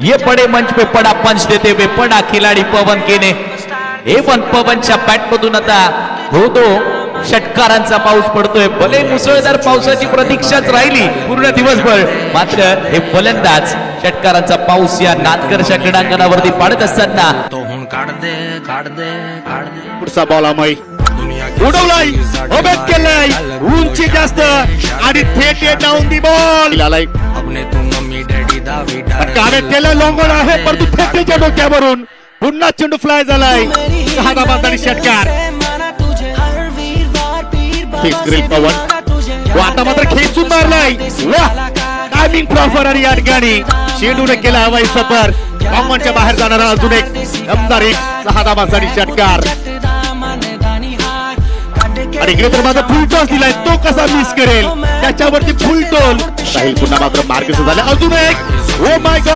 ये पड़े मंच पे पड़ा पंच देते हुए पड़ा खिलाड़ी पवन केने एवन पवनच्या बॅटमधून आता धो षटकारांचा पाऊस पडतोय. भले मुसळधार पावसाची प्रतीक्षाच राहिली पूर्ण दिवसभर, मात्र हे फलंदाज षटकारांचा पाऊस या नादकरच्या क्रीडांगणावरती पाडत असताना पुढचा बॉल अमय उडवलाय, अभेद केलाय, उंची जास्त आणि थेट डाऊन दी बॉल आलाय. अभेद केलं, लॉंगॉन आहे परंतु थेटच्या डोक्यावरून पुन्हा चेंडू फ्लाय झालाय. 6 धाबांचा आणि षटकार. पवन तो आता मात्र खेचून मारलाय. टायमिंग प्रॉपर आणि या ठिकाणी चेंडूने केला हवाई सफर. कॉमनच्या बाहेर जाणारा अजून एक दमदार 6 धाबांचा आणि षटकार. आणि इकडे तर मात्र फुल टॉस दिलाय, तो कसा मिस करेल, त्याच्यावरती फुल टोल. साहिल पुन्हा मात्र मार्गस्थ झाला. अजून एक, ओ माय गॉड.